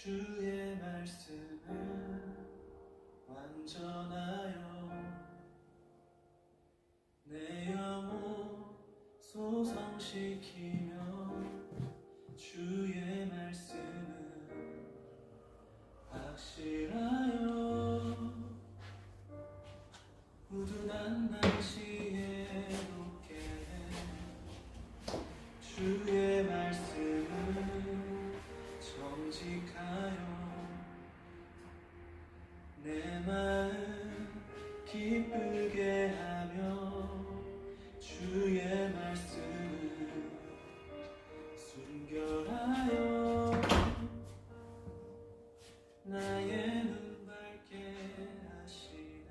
주의 말씀은 완전하여 내 영혼 소성시키며 주의 말씀은 확실하여 우둔한 날 지혜롭게 해 주의 말씀은 정직하여 내 마음 기쁘게 하며 주의 말씀은 순결하여 나의 눈 밝게 하시네.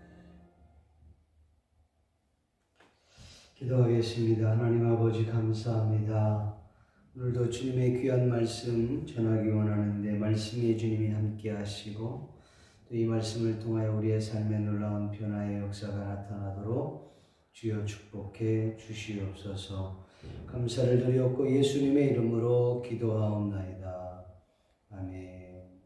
기도하겠습니다. 하나님 아버지 감사합니다. 오늘도 주님의 귀한 말씀 전하기 원하는데 말씀이 주님이 함께 하시고 또 이 말씀을 통하여 우리의 삶에 놀라운 변화의 역사가 나타나도록 주여 축복해 주시옵소서. 감사를 드렸고 예수님의 이름으로 기도하옵나이다. 아멘.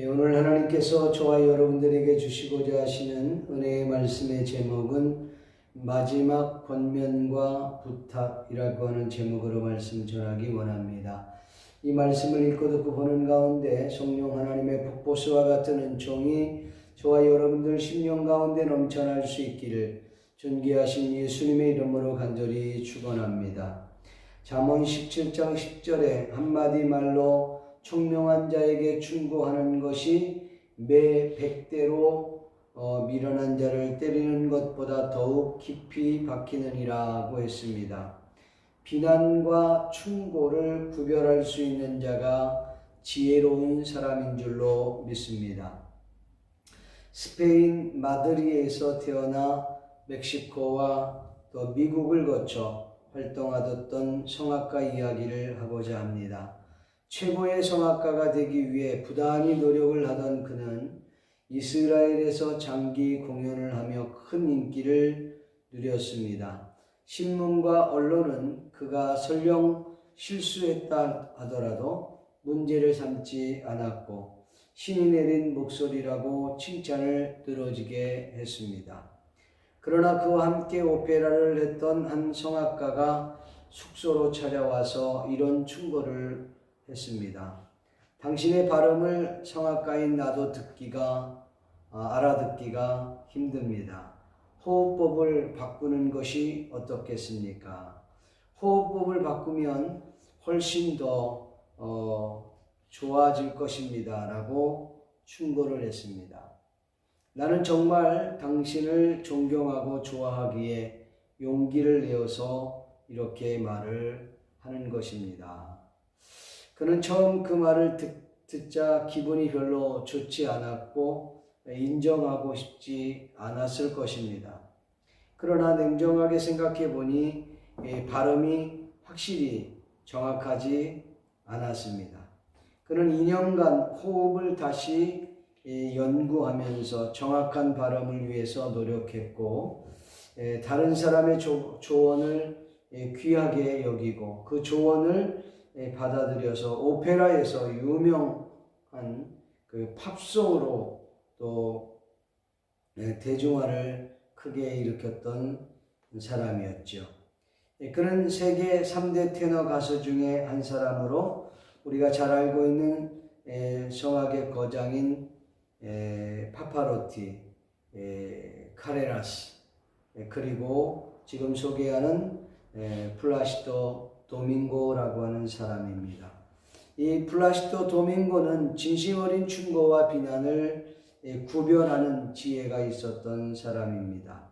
오늘 하나님께서 저와 여러분들에게 주시고자 하시는 은혜의 말씀의 제목은 마지막 권면과 부탁이라고 하는 제목으로 말씀 전하기 원합니다. 이 말씀을 읽고 듣고 보는 가운데 성령 하나님의 폭포수와 같은 은총이 저와 여러분들 심령 가운데 넘쳐날 수 있기를 존귀하신 예수님의 이름으로 간절히 축원합니다. 잠언 17장 10절에 한마디 말로 총명한 자에게 충고하는 것이 매 100대로 미련한 자를 때리는 것보다 더욱 깊이 박히느니라고 했습니다. 비난과 충고를 구별할 수 있는 자가 지혜로운 사람인 줄로 믿습니다. 스페인 마드리에서 태어나 멕시코와 또 미국을 거쳐 활동하던 성악가 이야기를 하고자 합니다. 최고의 성악가가 되기 위해 부단히 노력을 하던 그는 이스라엘에서 장기 공연을 하며 큰 인기를 누렸습니다. 신문과 언론은 그가 설령 실수했다 하더라도 문제를 삼지 않았고 신이 내린 목소리라고 칭찬을 들어주게 했습니다. 그러나 그와 함께 오페라를 했던 한 성악가가 숙소로 찾아와서 이런 충고를 했습니다. 당신의 발음을 성악가인 나도 알아듣기가 힘듭니다. 호흡법을 바꾸는 것이 어떻겠습니까? 호흡법을 바꾸면 훨씬 더 좋아질 것입니다. 라고 충고를 했습니다. 나는 정말 당신을 존경하고 좋아하기에 용기를 내어서 이렇게 말을 하는 것입니다. 그는 처음 그 말을 듣자 기분이 별로 좋지 않았고 인정하고 싶지 않았을 것입니다. 그러나 냉정하게 생각해 보니 발음이 확실히 정확하지 않았습니다. 그는 2년간 호흡을 다시 연구하면서 정확한 발음을 위해서 노력했고 다른 사람의 조언을 귀하게 여기고 그 조언을 받아들여서 오페라에서 유명한 그 팝송으로 또 대중화를 크게 일으켰던 사람이었죠. 그는 세계 3대 테너 가수 중에 한 사람으로 우리가 잘 알고 있는 성악의 거장인 파파로티, 카레라스, 그리고 지금 소개하는 플라시도 도밍고라고 하는 사람입니다. 이 플라시도 도밍고는 진심 어린 충고와 비난을 구별하는 지혜가 있었던 사람입니다.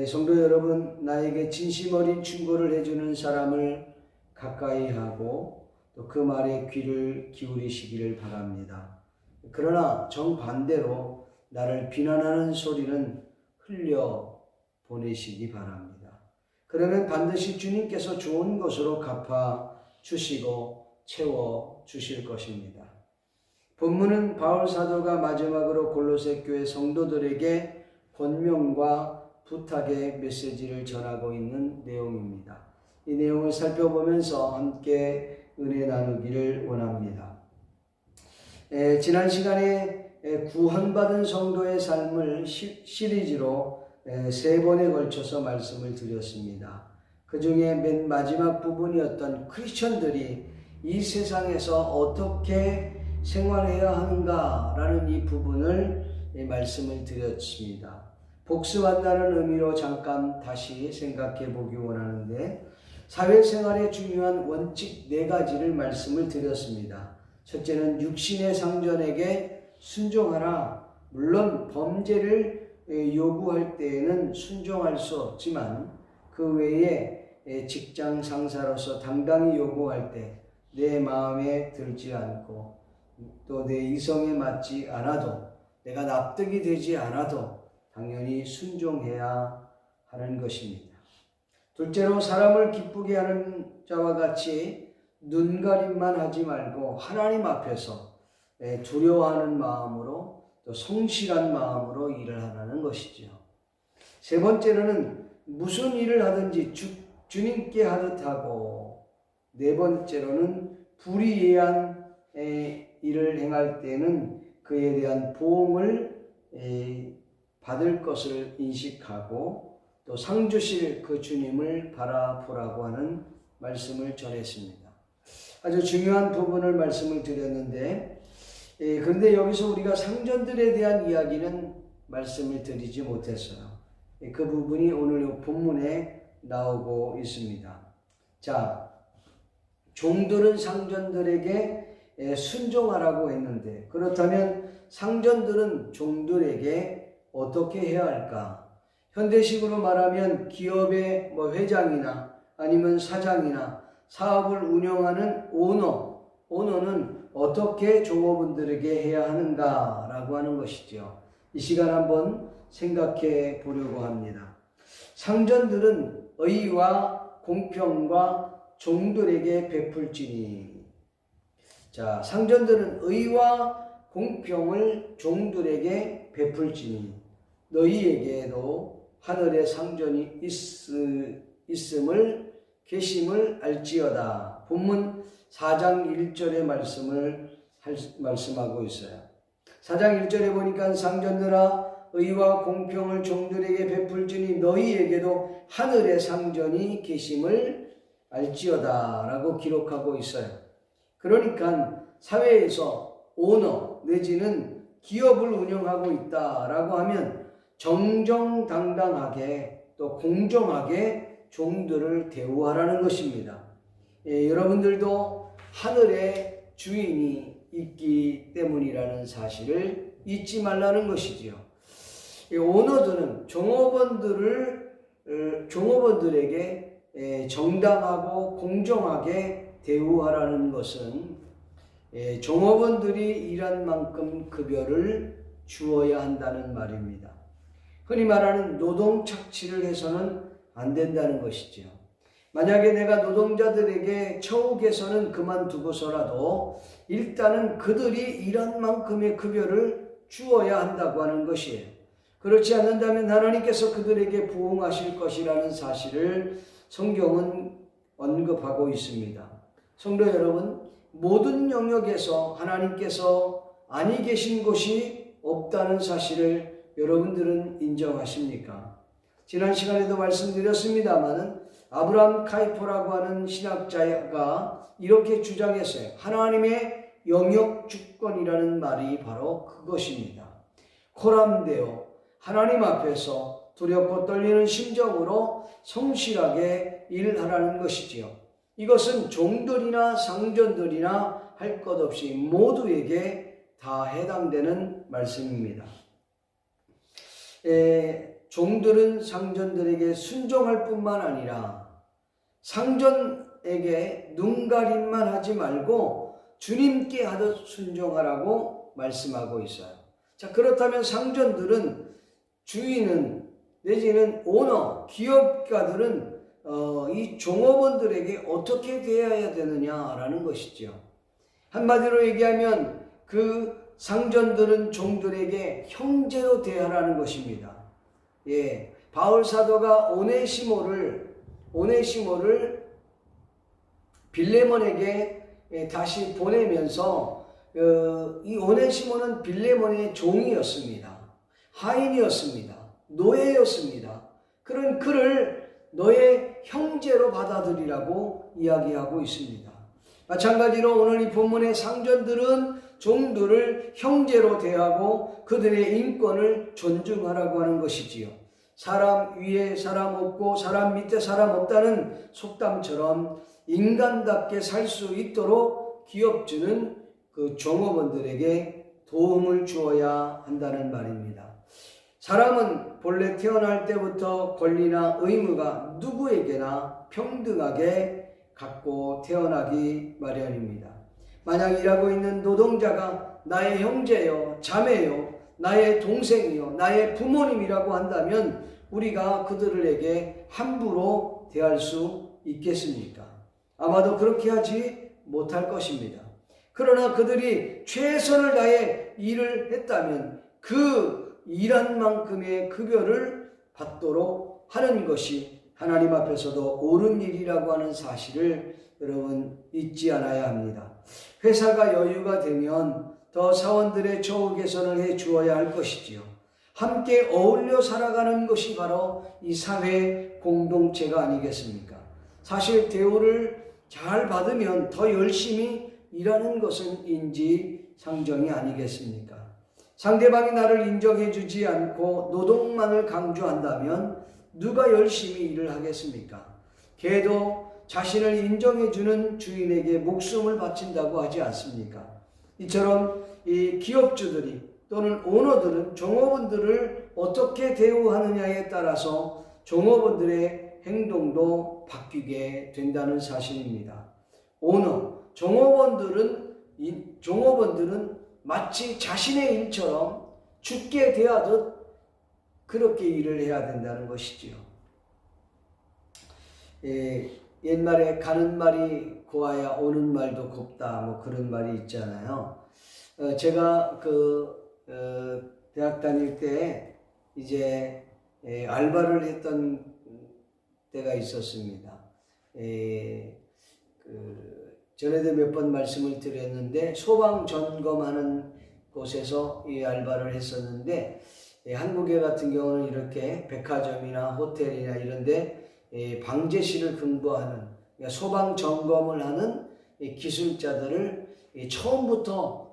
성도 여러분, 나에게 진심 어린 충고를 해주는 사람을 가까이 하고 또 그 말에 귀를 기울이시기를 바랍니다. 그러나 정반대로 나를 비난하는 소리는 흘려 보내시기 바랍니다. 그러면 반드시 주님께서 좋은 것으로 갚아 주시고 채워 주실 것입니다. 본문은 바울 사도가 마지막으로 골로새 교회 성도들에게 권면과 부탁의 메시지를 전하고 있는 내용입니다. 이 내용을 살펴보면서 함께 은혜 나누기를 원합니다. 지난 시간에 구원받은 성도의 삶을 시리즈로 3번에 걸쳐서 말씀을 드렸습니다. 그 중에 맨 마지막 부분이었던 크리스천들이 이 세상에서 어떻게 생활해야 하는가라는 이 부분을 말씀을 드렸습니다. 복습한다는 의미로 잠깐 다시 생각해 보기 원하는데, 사회생활에 중요한 원칙 4가지를 말씀을 드렸습니다. 첫째는 육신의 상전에게 순종하라. 물론 범죄를 요구할 때에는 순종할 수 없지만 그 외에 직장 상사로서 당당히 요구할 때 내 마음에 들지 않고 또 내 이성에 맞지 않아도, 내가 납득이 되지 않아도 당연히 순종해야 하는 것입니다. 둘째로 사람을 기쁘게 하는 자와 같이 눈가림만 하지 말고 하나님 앞에서 두려워하는 마음으로 또 성실한 마음으로 일을 하라는 것이죠. 세 번째로는 무슨 일을 하든지 주님께 하듯 하고, 네 번째로는 불의한 일을 행할 때는 그에 대한 보응을 받을 것을 인식하고 또 상 주실 그 주님을 바라보라고 하는 말씀을 전했습니다. 아주 중요한 부분을 말씀을 드렸는데, 그런데 여기서 우리가 상전들에 대한 이야기는 말씀을 드리지 못했어요. 그 부분이 오늘 본문에 나오고 있습니다. 자, 종들은 상전들에게 순종하라고 했는데, 그렇다면 상전들은 종들에게 어떻게 해야 할까? 현대식으로 말하면 기업의 회장이나 아니면 사장이나 사업을 운영하는 오너는 어떻게 종업원들에게 해야 하는가라고 하는 것이죠. 이 시간 한번 생각해 보려고 합니다. 상전들은 의와 공평과 종들에게 베풀지니. 자, 상전들은 의와 공평을 종들에게 베풀지니 너희에게도 하늘의 상전이 있음을 계심을 알지어다. 본문 4장 1절의 말씀하고 있어요. 4장 1절에 보니까 상전들아 의와 공평을 종들에게 베풀지니 너희에게도 하늘의 상전이 계심을 알지어다 라고 기록하고 있어요. 그러니까 사회에서 오너 내지는 기업을 운영하고 있다라고 하면 정정당당하게 또 공정하게 종들을 대우하라는 것입니다. 여러분들도 하늘의 주인이 있기 때문이라는 사실을 잊지 말라는 것이지요. 오너들은 종업원들에게 정당하고 공정하게 대우하라는 것은 종업원들이 일한 만큼 급여를 주어야 한다는 말입니다. 흔히 말하는 노동 착취를 해서는 안 된다는 것이죠. 만약에 내가 노동자들에게 처우 개선은 그만두고서라도 일단은 그들이 일한 만큼의 급여를 주어야 한다고 하는 것이에요. 그렇지 않는다면 하나님께서 그들에게 부응하실 것이라는 사실을 성경은 언급하고 있습니다. 성도 여러분, 모든 영역에서 하나님께서 아니 계신 곳이 없다는 사실을 여러분들은 인정하십니까? 지난 시간에도 말씀드렸습니다만 아브라함 카이포라고 하는 신학자가 이렇게 주장했어요. 하나님의 영역 주권이라는 말이 바로 그것입니다. 코람데오, 하나님 앞에서 두렵고 떨리는 심정으로 성실하게 일하라는 것이지요. 이것은 종들이나 상전들이나 할 것 없이 모두에게 다 해당되는 말씀입니다. 종들은 상전들에게 순종할 뿐만 아니라 상전에게 눈가림만 하지 말고 주님께 하듯 순종하라고 말씀하고 있어요. 자, 그렇다면 상전들은, 주인은 내지는 오너, 기업가들은 이 종업원들에게 어떻게 대해야 되느냐라는 것이죠. 한마디로 얘기하면 그 상전들은 종들에게 형제로 대하라는 것입니다. 바울 사도가 오네시모를 빌레몬에게 다시 보내면서 이 오네시모는 빌레몬의 종이었습니다. 하인이었습니다. 노예였습니다. 그런 그를 너의 형제로 받아들이라고 이야기하고 있습니다. 마찬가지로 오늘 이 본문의 상전들은 종들을 형제로 대하고 그들의 인권을 존중하라고 하는 것이지요. 사람 위에 사람 없고 사람 밑에 사람 없다는 속담처럼 인간답게 살 수 있도록 기업주는 그 종업원들에게 도움을 주어야 한다는 말입니다. 사람은 본래 태어날 때부터 권리나 의무가 누구에게나 평등하게 갖고 태어나기 마련입니다. 만약 일하고 있는 노동자가 나의 형제요, 자매요, 나의 동생이요, 나의 부모님이라고 한다면 우리가 그들에게 함부로 대할 수 있겠습니까? 아마도 그렇게 하지 못할 것입니다. 그러나 그들이 최선을 다해 일을 했다면 그 일한 만큼의 급여를 받도록 하는 것이 하나님 앞에서도 옳은 일이라고 하는 사실을 여러분 잊지 않아야 합니다. 회사가 여유가 되면 더 사원들의 처우 개선을 해 주어야 할 것이지요. 함께 어울려 살아가는 것이 바로 이 사회 공동체가 아니겠습니까? 사실 대우를 잘 받으면 더 열심히 일하는 것은 인지상정이 아니겠습니까? 상대방이 나를 인정해 주지 않고 노동만을 강조한다면 누가 열심히 일을 하겠습니까? 개도 자신을 인정해 주는 주인에게 목숨을 바친다고 하지 않습니까? 이처럼 이 기업주들이 또는 오너들은 종업원들을 어떻게 대우하느냐에 따라서 종업원들의 행동도 바뀌게 된다는 사실입니다. 오너, 종업원들은 마치 자신의 일처럼 죽게 대하듯 그렇게 일을 해야 된다는 것이지요. 옛말에 가는 말이 고와야 오는 말도 곱다 뭐 그런 말이 있잖아요. 제가 대학 다닐 때 이제 알바를 했던 때가 있었습니다. 전에도 몇 번 말씀을 드렸는데 소방 점검하는 곳에서 이 알바를 했었는데 한국에 같은 경우는 이렇게 백화점이나 호텔이나 이런데 방제실을 근무하는 그러니까 소방 점검을 하는 기술자들을 처음부터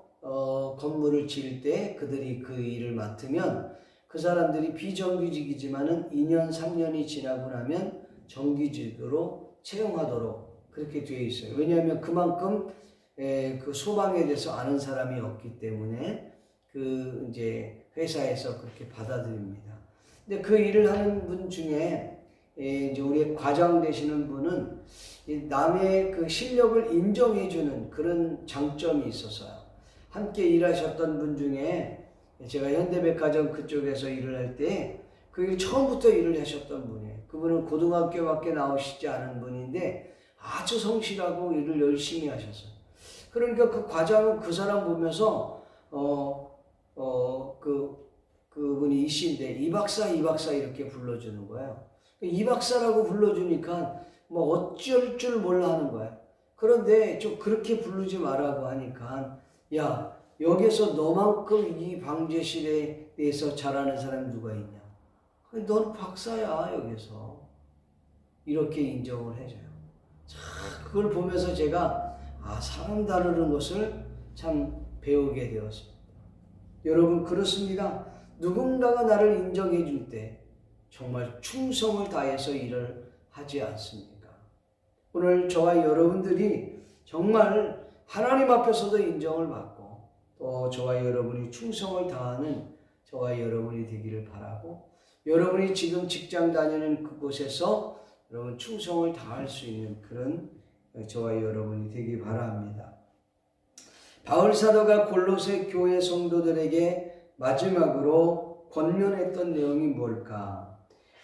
건물을 지을 때 그들이 그 일을 맡으면 그 사람들이 비정규직이지만은 2년 3년이 지나고 나면 정규직으로 채용하도록 그렇게 되어 있어요. 왜냐하면 그만큼 그 소방에 대해서 아는 사람이 없기 때문에 그 이제 회사에서 그렇게 받아들입니다. 근데 그 일을 하는 분 중에 이제 우리 과장 되시는 분은 남의 그 실력을 인정해주는 그런 장점이 있어서요. 함께 일하셨던 분 중에 제가 현대백화점 그쪽에서 일을 할 때 그 처음부터 일을 하셨던 분이에요. 그분은 고등학교밖에 나오시지 않은 분인데 아주 성실하고 일을 열심히 하셨어요. 그러니까 그 과장은 그 사람 보면서 그분이 이씨인데 이 박사 이렇게 불러주는 거예요. 이 박사라고 불러주니까 뭐 어쩔 줄 몰라 하는 거야. 그런데 좀 그렇게 부르지 말라고 하니까 야 여기서 너만큼 이 방제실에 대해서 잘하는 사람이 누가 있냐? 넌 박사야 여기서. 이렇게 인정을 해줘요. 참 그걸 보면서 제가 사람 다루는 것을 참 배우게 되었습니다. 여러분 그렇습니다. 누군가가 나를 인정해 줄 때 정말 충성을 다해서 일을 하지 않습니까? 오늘 저와 여러분들이 정말 하나님 앞에서도 인정을 받고 또 저와 여러분이 충성을 다하는 저와 여러분이 되기를 바라고 여러분이 지금 직장 다니는 그곳에서 여러분 충성을 다할 수 있는 그런 저와 여러분이 되기 바랍니다. 바울 사도가 골로새 교회 성도들에게 마지막으로 권면했던 내용이 뭘까?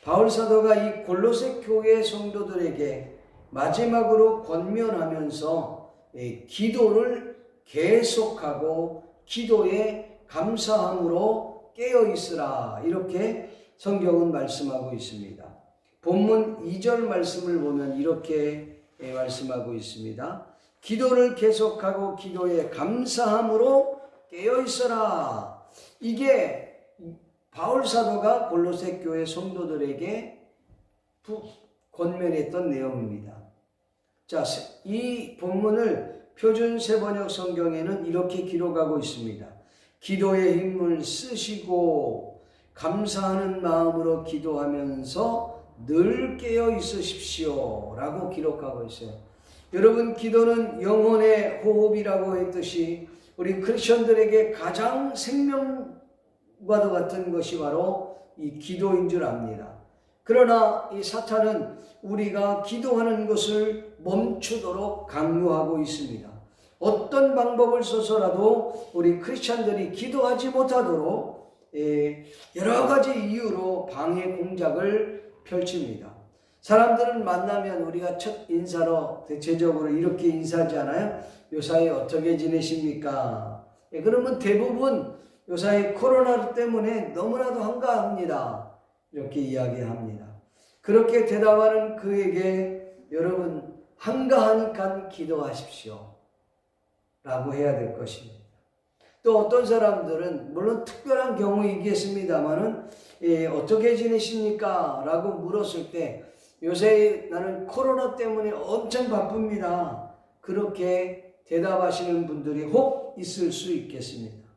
바울 사도가 이 골로새 교회 성도들에게 마지막으로 권면하면서 기도를 계속하고 기도에 감사함으로 깨어있으라 이렇게 성경은 말씀하고 있습니다. 본문 2절 말씀을 보면 이렇게 말씀하고 있습니다. 기도를 계속하고 기도에 감사함으로 깨어 있어라. 이게 바울 사도가 골로새 교회 성도들에게 권면했던 내용입니다. 자, 이 본문을 표준 세번역 성경에는 이렇게 기록하고 있습니다. 기도의 힘을 쓰시고 감사하는 마음으로 기도하면서 늘 깨어 있으십시오 라고 기록하고 있어요. 여러분, 기도는 영혼의 호흡이라고 했듯이 우리 크리스천들에게 가장 생명과도 같은 것이 바로 이 기도인 줄 압니다. 그러나 이 사탄은 우리가 기도하는 것을 멈추도록 강요하고 있습니다. 어떤 방법을 써서라도 우리 크리스천들이 기도하지 못하도록 여러 가지 이유로 방해 공작을 펼칩니다. 사람들은 만나면 우리가 첫 인사로 대체적으로 이렇게 인사하지 않아요? 요사이 어떻게 지내십니까? 그러면 대부분 요사이 코로나 때문에 너무나도 한가합니다. 이렇게 이야기합니다. 그렇게 대답하는 그에게 여러분 한가하니까 기도하십시오 라고 해야 될 것입니다. 또 어떤 사람들은 물론 특별한 경우이겠습니다만은 어떻게 지내십니까? 라고 물었을 때 요새 나는 코로나 때문에 엄청 바쁩니다. 그렇게 대답하시는 분들이 혹 있을 수 있겠습니다.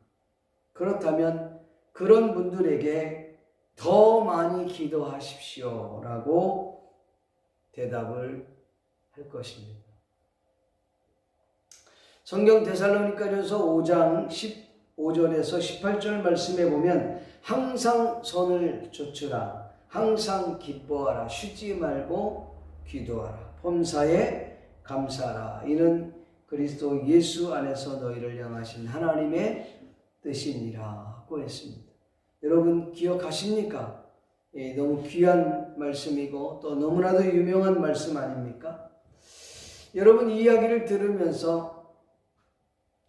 그렇다면 그런 분들에게 더 많이 기도하십시오 라고 대답을 할 것입니다. 성경 데살로니가전서 5장 15절에서 18절 말씀에 보면 항상 선을 좇으라, 항상 기뻐하라, 쉬지 말고 기도하라, 범사에 감사하라. 이는 그리스도 예수 안에서 너희를 향하신 하나님의 뜻이니라고 했습니다. 여러분 기억하십니까? 너무 귀한 말씀이고 또 너무나도 유명한 말씀 아닙니까? 여러분 이 이야기를 들으면서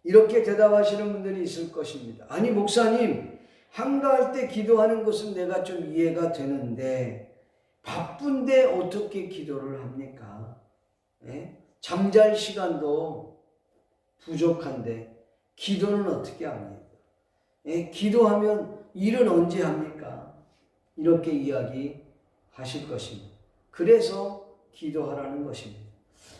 이렇게 대답하시는 분들이 있을 것입니다. 아니 목사님, 한가할 때 기도하는 것은 내가 좀 이해가 되는데 바쁜데 어떻게 기도를 합니까? 잠잘 시간도 부족한데 기도는 어떻게 합니까? 기도하면 일은 언제 합니까? 이렇게 이야기하실 것입니다. 그래서 기도하라는 것입니다.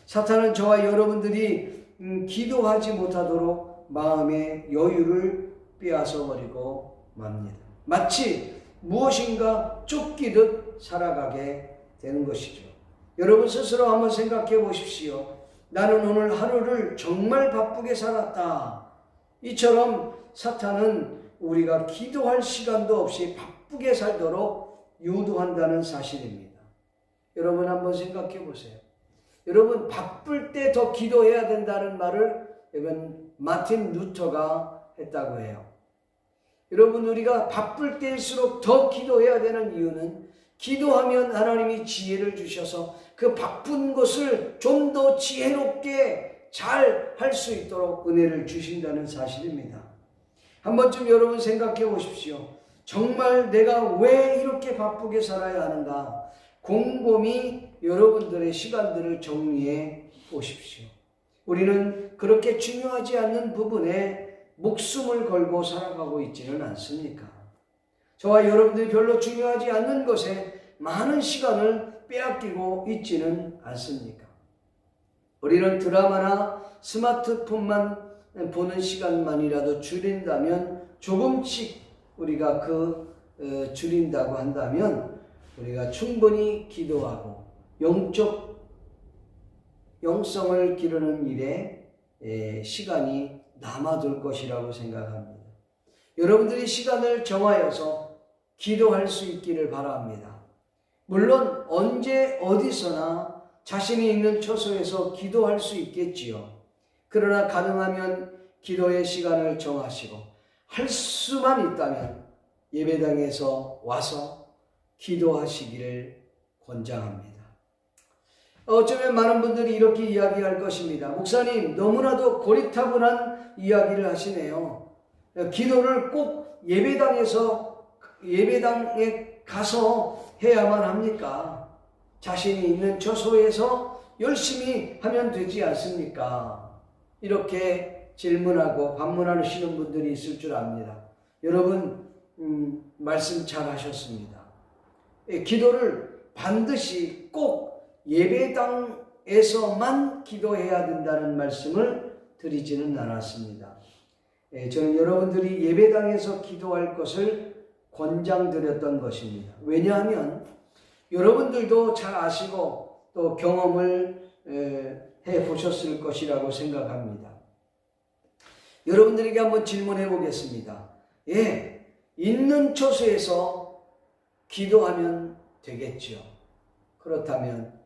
사탄은 저와 여러분들이 기도하지 못하도록 마음의 여유를 빼앗아버리고 맙니다. 마치 무엇인가 쫓기듯 살아가게 되는 것이죠. 여러분 스스로 한번 생각해 보십시오. 나는 오늘 하루를 정말 바쁘게 살았다. 이처럼 사탄은 우리가 기도할 시간도 없이 바쁘게 살도록 유도한다는 사실입니다. 여러분 한번 생각해 보세요. 여러분 바쁠 때 더 기도해야 된다는 말을 이건 마틴 루터가 했다고 해요. 여러분 우리가 바쁠 때일수록 더 기도해야 되는 이유는 기도하면 하나님이 지혜를 주셔서 그 바쁜 것을 좀 더 지혜롭게 잘 할 수 있도록 은혜를 주신다는 사실입니다. 한 번쯤 여러분 생각해 보십시오. 정말 내가 왜 이렇게 바쁘게 살아야 하는가? 곰곰이 여러분들의 시간들을 정리해 보십시오. 우리는 그렇게 중요하지 않는 부분에 목숨을 걸고 살아가고 있지는 않습니까? 저와 여러분들이 별로 중요하지 않는 것에 많은 시간을 빼앗기고 있지는 않습니까? 우리는 드라마나 스마트폰만 보는 시간만이라도 줄인다면 조금씩 우리가 줄인다고 한다면 우리가 충분히 기도하고 영성을 기르는 일에 시간이 남아돌 것이라고 생각합니다. 여러분들이 시간을 정하여서 기도할 수 있기를 바랍니다. 물론 언제 어디서나 자신이 있는 처소에서 기도할 수 있겠지요. 그러나 가능하면 기도의 시간을 정하시고 할 수만 있다면 예배당에서 와서 기도하시기를 권장합니다. 어쩌면 많은 분들이 이렇게 이야기할 것입니다. 목사님 너무나도 고리타분한 이야기를 하시네요. 기도를 꼭 예배당에 가서 해야만 합니까? 자신이 있는 처소에서 열심히 하면 되지 않습니까? 이렇게 질문하고 반문하시는 분들이 있을 줄 압니다. 여러분 말씀 잘 하셨습니다. 기도를 반드시 꼭 예배당에서만 기도해야 된다는 말씀을 드리지는 않았습니다. 저는 여러분들이 예배당에서 기도할 것을 권장드렸던 것입니다. 왜냐하면 여러분들도 잘 아시고 또 경험을 해보셨을 것이라고 생각합니다. 여러분들에게 한번 질문해 보겠습니다. 있는 처소에서 기도하면 되겠죠. 그렇다면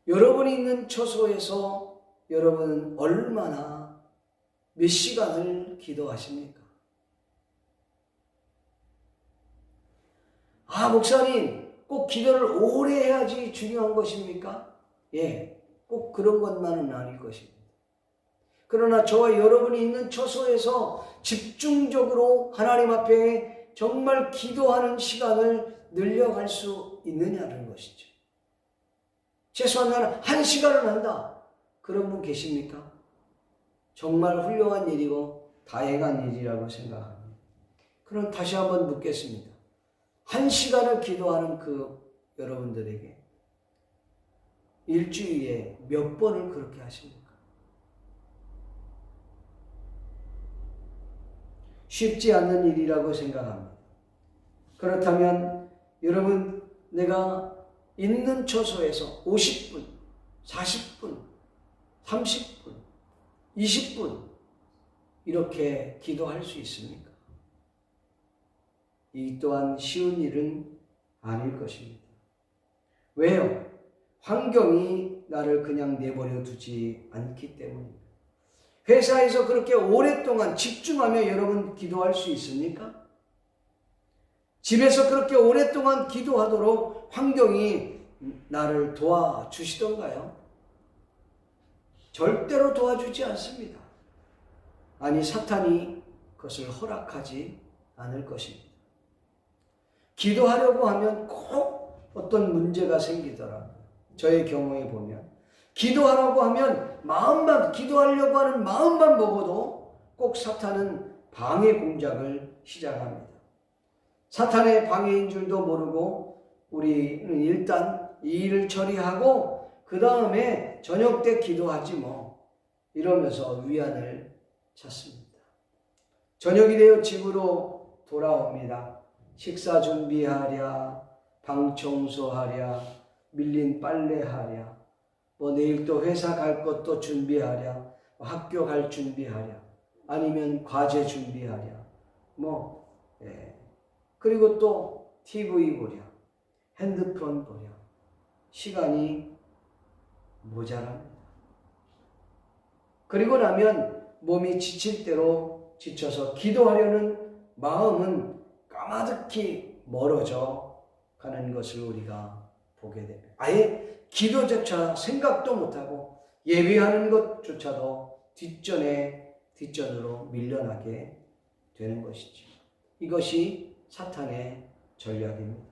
여러분이 있는 처소에서 여러분은 얼마나 몇 시간을 기도하십니까? 목사님, 꼭 기도를 오래 해야지 중요한 것입니까? 꼭 그런 것만은 아닐 것입니다. 그러나 저와 여러분이 있는 처소에서 집중적으로 하나님 앞에 정말 기도하는 시간을 늘려갈 수 있느냐는 것이죠. 최소한 나는 1시간을 한다. 그런 분 계십니까? 정말 훌륭한 일이고 다행한 일이라고 생각합니다. 그럼 다시 한번 묻겠습니다. 1시간을 기도하는 그 여러분들에게 일주일에 몇 번을 그렇게 하십니까? 쉽지 않는 일이라고 생각합니다. 그렇다면 여러분, 내가 있는 처소에서 50분, 40분, 30분, 20분 이렇게 기도할 수 있습니까? 이 또한 쉬운 일은 아닐 것입니다. 왜요? 환경이 나를 그냥 내버려 두지 않기 때문입니다. 회사에서 그렇게 오랫동안 집중하며 여러분 기도할 수 있습니까? 집에서 그렇게 오랫동안 기도하도록 환경이 나를 도와주시던가요? 절대로 도와주지 않습니다. 아니, 사탄이 그것을 허락하지 않을 것입니다. 기도하려고 하면 꼭 어떤 문제가 생기더라고요. 저의 경우에 보면 기도하라고 하면 기도하려고 하는 마음만 먹어도 꼭 사탄은 방해 공작을 시작합니다. 사탄의 방해인 줄도 모르고 우리는 일단 이 일을 처리하고 그 다음에 저녁 때 기도하지 뭐 이러면서 위안을 찾습니다. 저녁이 되어 집으로 돌아옵니다. 식사 준비하랴, 방 청소하랴, 밀린 빨래하랴, 내일 또 회사 갈 것도 준비하랴, 학교 갈 준비하랴, 아니면 과제 준비하랴, 그리고 또 TV 보랴, 핸드폰 보랴. 시간이 모자랍니다. 그리고 나면 몸이 지칠 대로 지쳐서 기도하려는 마음은 까마득히 멀어져 가는 것을 우리가 보게 됩니다. 아예 기도조차 생각도 못하고 예배하는 것조차도 뒷전으로 밀려나게 되는 것이죠. 이것이 사탄의 전략입니다.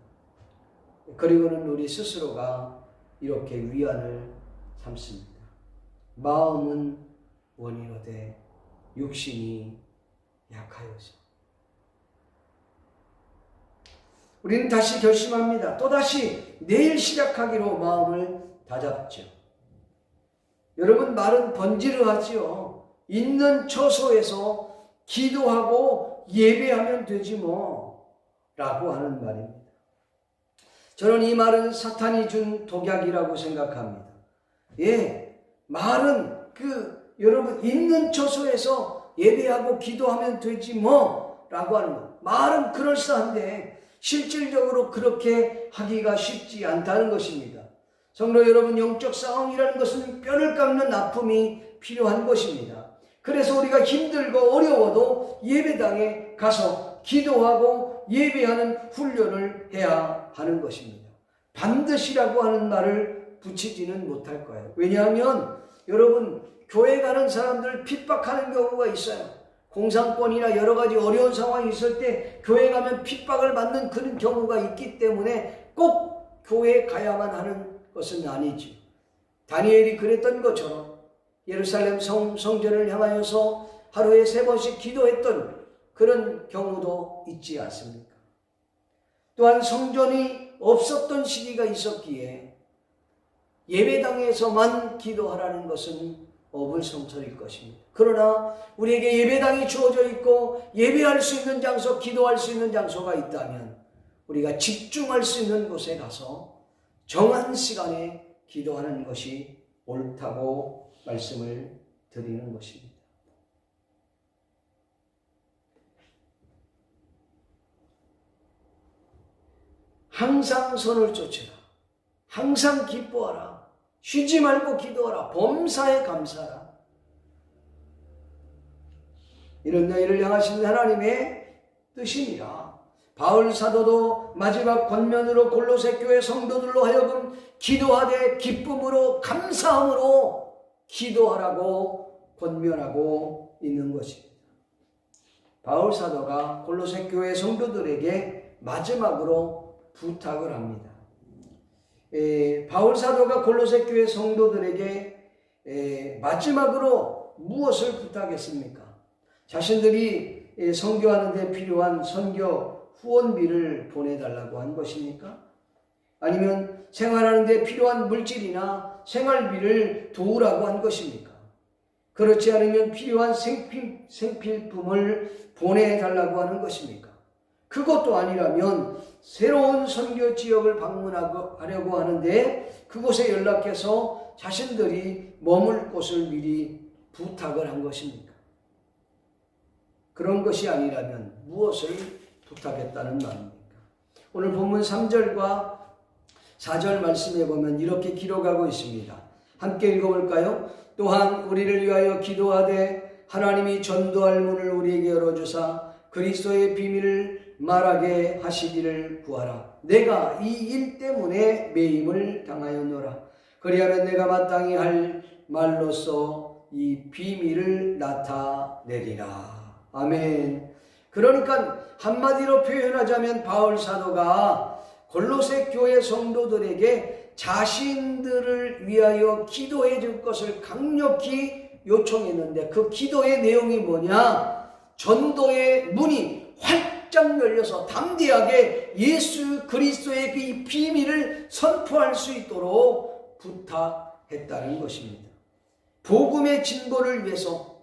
그리고는 우리 스스로가 이렇게 위안을 삼습니다. 마음은 원이로되 육신이 약하여서. 우리는 다시 결심합니다. 또다시 내일 시작하기로 마음을 다잡죠. 여러분, 말은 번지르하지요. 있는 처소에서 기도하고 예배하면 되지 라고 하는 말입니다. 저는 이 말은 사탄이 준 독약이라고 생각합니다. 말은 여러분 있는 처소에서 예배하고 기도하면 되지 라고 하는 것. 말은 그럴싸한데 실질적으로 그렇게 하기가 쉽지 않다는 것입니다. 성도 여러분, 영적 싸움이라는 것은 뼈를 깎는 아픔이 필요한 것입니다. 그래서 우리가 힘들고 어려워도 예배당에 가서 기도하고 예배하는 훈련을 해야 하는 것입니다. 반드시라고 하는 말을 붙이지는 못할 거예요. 왜냐하면 여러분, 교회 가는 사람들 핍박하는 경우가 있어요. 공산권이나 여러 가지 어려운 상황이 있을 때 교회 가면 핍박을 받는 그런 경우가 있기 때문에 꼭 교회에 가야만 하는 것은 아니죠. 다니엘이 그랬던 것처럼 예루살렘 성전을 향하여서 하루에 3번씩 기도했던 그런 경우도 있지 않습니까? 또한 성전이 없었던 시기가 있었기에 예배당에서만 기도하라는 것은 어불성설일 것입니다. 그러나 우리에게 예배당이 주어져 있고 예배할 수 있는 장소, 기도할 수 있는 장소가 있다면 우리가 집중할 수 있는 곳에 가서 정한 시간에 기도하는 것이 옳다고 말씀을 드리는 것입니다. 항상 선을 쫓으라. 항상 기뻐하라. 쉬지 말고 기도하라. 범사에 감사하라. 이런 너희를 향하신 하나님의 뜻이니라. 바울 사도도 마지막 권면으로 골로새 교회 성도들로 하여금 기도하되 기쁨으로 감사함으로 기도하라고 권면하고 있는 것입니다. 바울 사도가 골로새 교회 성도들에게 마지막으로 부탁을 합니다. 바울 사도가 골로새 교회 성도들에게 마지막으로 무엇을 부탁했습니까? 자신들이 선교하는 데 필요한 선교 후원비를 보내달라고 한 것입니까? 아니면 생활하는 데 필요한 물질이나 생활비를 도우라고 한 것입니까? 그렇지 않으면 필요한 생필품을 보내달라고 하는 것입니까? 그것도 아니라면 새로운 선교 지역을 방문하려고 하는데 그곳에 연락해서 자신들이 머물 곳을 미리 부탁을 한 것입니까? 그런 것이 아니라면 무엇을 부탁했다는 말입니까? 오늘 본문 3절과 4절 말씀에 보면 이렇게 기록하고 있습니다. 함께 읽어볼까요? 또한 우리를 위하여 기도하되 하나님이 전도할 문을 우리에게 열어주사 그리스도의 비밀을 말하게 하시기를 구하라. 내가 이 일 때문에 매임을 당하였노라. 그리하면 내가 마땅히 할 말로써 이 비밀을 나타내리라. 아멘. 그러니까 한마디로 표현하자면 바울 사도가 골로새 교회 성도들에게 자신들을 위하여 기도해 줄 것을 강력히 요청했는데 그 기도의 내용이 뭐냐? 전도의 문이 활짝 열려서 담대하게 예수 그리스도의 그 비밀을 선포할 수 있도록 부탁했다는 것입니다. 복음의 진보를 위해서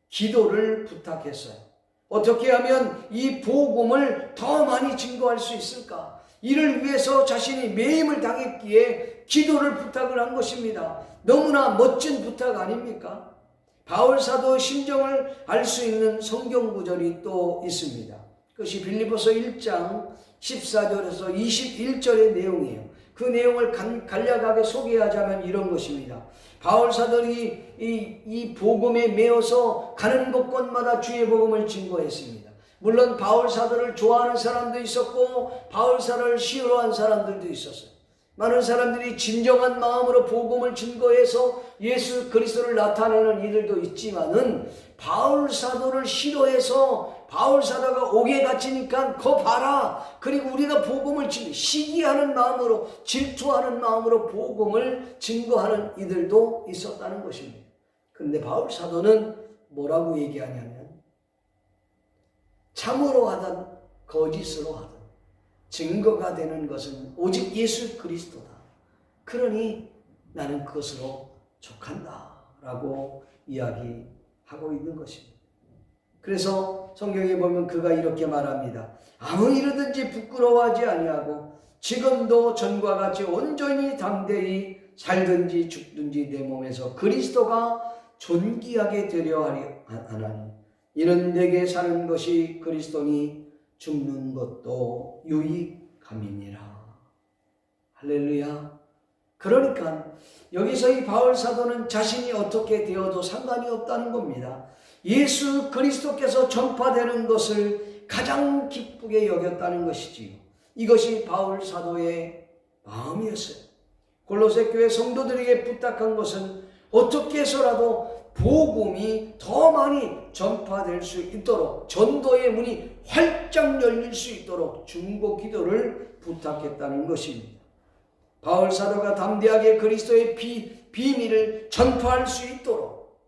기도를 부탁했어요. 어떻게 하면 이 복음을 더 많이 증거할 수 있을까? 이를 위해서 자신이 매임을 당했기에 기도를 부탁을 한 것입니다. 너무나 멋진 부탁 아닙니까? 바울 사도의 심정을 알 수 있는 성경 구절이 또 있습니다. 그것이 빌립보서 1장 14절에서 21절의 내용이에요. 그 내용을 간략하게 소개하자면 이런 것입니다. 바울 사도이 이 복음에 매어서 가는 곳곳마다 주의 복음을 증거했습니다. 물론 바울 사도를 좋아하는 사람도 있었고 바울 사도를 싫어하는 사람들도 있었어요. 많은 사람들이 진정한 마음으로 복음을 증거해서 예수 그리스도를 나타내는 이들도 있지만은 바울 사도를 싫어해서 바울 사도가 옥에 갇히니까 거 봐라. 그리고 우리가 복음을 시기하는 마음으로 질투하는 마음으로 복음을 증거하는 이들도 있었다는 것입니다. 그런데 바울 사도는 뭐라고 얘기하냐면 참으로 하든 거짓으로 하든 증거가 되는 것은 오직 예수 그리스도다. 그러니 나는 그것으로 족한다 라고 이야기하고 있는 것입니다. 그래서 성경에 보면 그가 이렇게 말합니다. 아무 일이든지 부끄러워하지 아니하고 지금도 전과 같이 온전히 담대히 살든지 죽든지 내 몸에서 그리스도가 존귀하게 되려 하나니 이는 내게 사는 것이 그리스도니 죽는 것도 유익함이니라. 할렐루야. 그러니까 여기서 이 바울 사도는 자신이 어떻게 되어도 상관이 없다는 겁니다. 예수 그리스도께서 전파되는 것을 가장 기쁘게 여겼다는 것이지요. 이것이 바울 사도의 마음이었어요. 골로새 교회 성도들에게 부탁한 것은 어떻게 해서라도 복음이 더 많이 전파될 수 있도록 전도의 문이 활짝 열릴 수 있도록 중보 기도를 부탁했다는 것입니다. 바울 사도가 담대하게 그리스도의 비밀을 전파할 수 있도록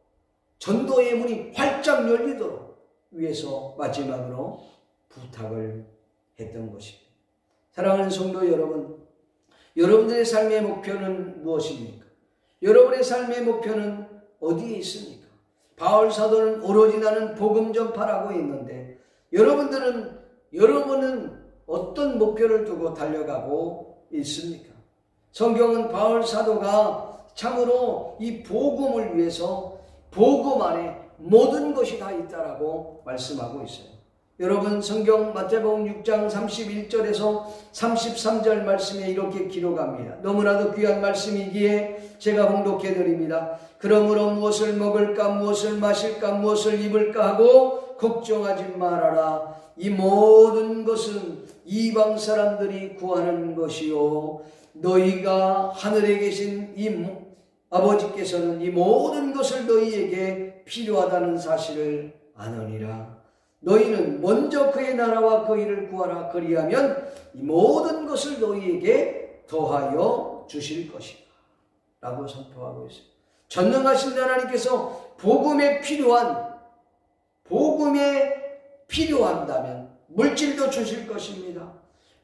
전도의 문이 활짝 열리도록 위해서 마지막으로 부탁을 했던 것입니다. 사랑하는 성도 여러분, 여러분들의 삶의 목표는 무엇입니까? 여러분의 삶의 목표는 어디에 있습니까? 바울 사도는 오로지 나는 복음 전파라고 했는데 여러분은 어떤 목표를 두고 달려가고 있습니까? 성경은 바울 사도가 참으로 이 복음을 위해서 복음 안에 모든 것이 다 있다라고 말씀하고 있어요. 여러분, 성경 마태복음 6장 31절에서 33절 말씀에 이렇게 기록합니다. 너무나도 귀한 말씀이기에 제가 봉독해 드립니다. 그러므로 무엇을 먹을까, 무엇을 마실까, 무엇을 입을까 하고 걱정하지 말아라. 이 모든 것은 이방 사람들이 구하는 것이요, 너희가 하늘에 계신 아버지께서는 이 모든 것을 너희에게 필요하다는 사실을 아느니라. 너희는 먼저 그의 나라와 그 일을 구하라. 그리하면 이 모든 것을 너희에게 더하여 주실 것이다 라고 선포하고 있어요. 전능하신 하나님께서 복음에 필요한다면 물질도 주실 것입니다.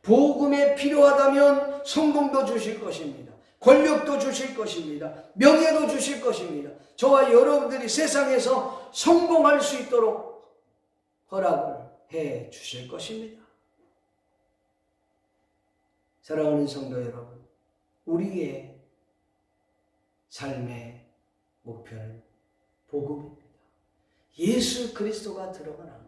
복음에 필요하다면 성공도 주실 것입니다. 권력도 주실 것입니다. 명예도 주실 것입니다. 저와 여러분들이 세상에서 성공할 수 있도록 허락을 해 주실 것입니다. 사랑하는 성도 여러분, 우리의 삶의 목표는 복음입니다. 예수 그리스도가 들어가는 것.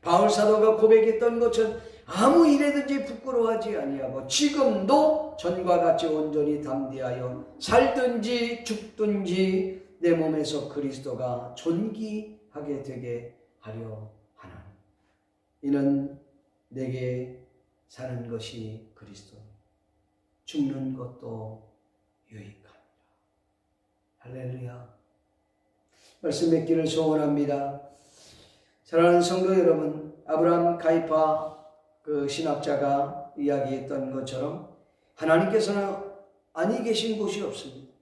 바울 사도가 고백했던 것처럼 아무 일에든지 부끄러워하지 아니하고 지금도 전과 같이 온전히 담대하여 살든지 죽든지 내 몸에서 그리스도가 존귀하게 되게 하려 하나니 이는 내게 사는 것이 그리스도니 죽는 것도 유익하니라. 할렐루야. 말씀 맺기를 소원합니다. 사랑하는 성도 여러분, 아브라함 가이파 그 신학자가 이야기했던 것처럼 하나님께서는 아니 계신 곳이 없습니다.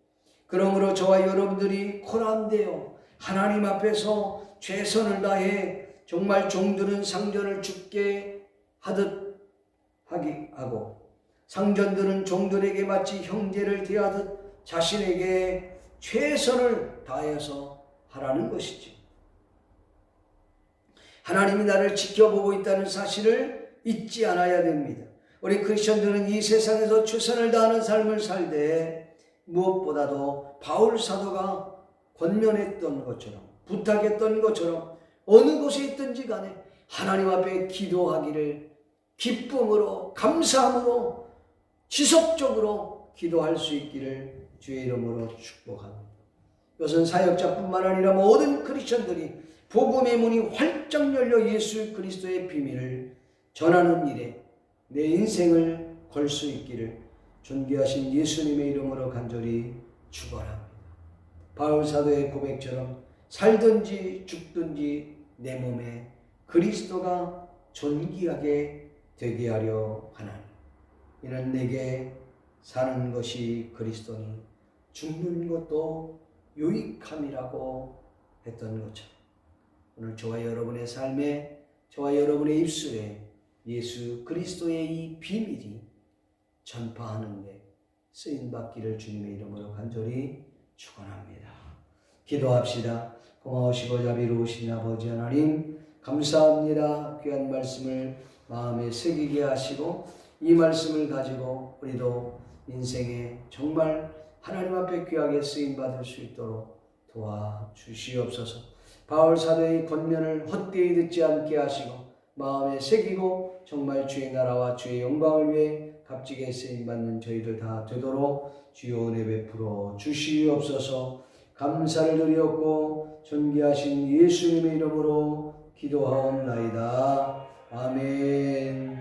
그러므로 저와 여러분들이 코람되어 하나님 앞에서 최선을 다해 정말 종들은 상전을 죽게 하듯 하고 상전들은 종들에게 마치 형제를 대하듯 자신에게 최선을 다해서 하라는 것이지. 하나님이 나를 지켜보고 있다는 사실을 잊지 않아야 됩니다. 우리 크리스천들은 이 세상에서 최선을 다하는 삶을 살되 무엇보다도 바울 사도가 권면했던 것처럼 부탁했던 것처럼 어느 곳에 있든지 간에 하나님 앞에 기도하기를 기쁨으로 감사함으로 지속적으로 기도할 수 있기를 주의 이름으로 축복합니다. 이것은 사역자뿐만 아니라 모든 크리스천들이 복음의 문이 활짝 열려 예수 그리스도의 비밀을 전하는 일에 내 인생을 걸 수 있기를 존귀하신 예수님의 이름으로 간절히 축원합니다. 바울 사도의 고백처럼 살든지 죽든지 내 몸에 그리스도가 존귀하게 되게 하려 하나니 이는 내게 사는 것이 그리스도니 죽는 것도 유익함이라고 했던 것처럼 오늘 저와 여러분의 삶에 저와 여러분의 입술에 예수 그리스도의 이 비밀이 전파하는 데 쓰임받기를 주님의 이름으로 간절히 축원합니다. 기도합시다. 고마우시고 자비로우신 아버지 하나님 감사합니다. 귀한 말씀을 마음에 새기게 하시고 이 말씀을 가지고 우리도 인생에 정말 하나님 앞에 귀하게 쓰임받을 수 있도록 도와주시옵소서. 바울 사도의 권면을 헛되이 듣지 않게 하시고 마음에 새기고 정말 주의 나라와 주의 영광을 위해 값지게 쓰임받는 저희들 다 되도록 주여 은혜 베풀어 주시옵소서. 감사를 드리옵고 존귀하신 예수님의 이름으로 기도하옵나이다. 아멘.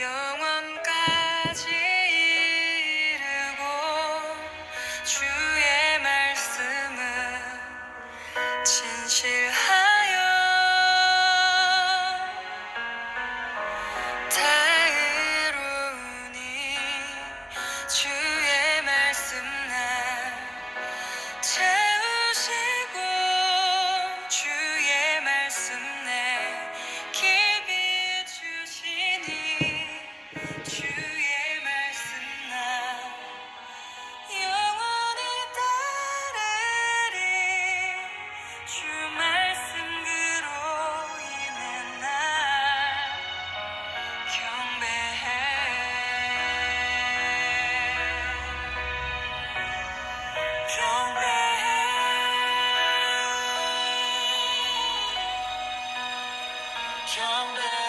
영원까지 이르고 주의 정답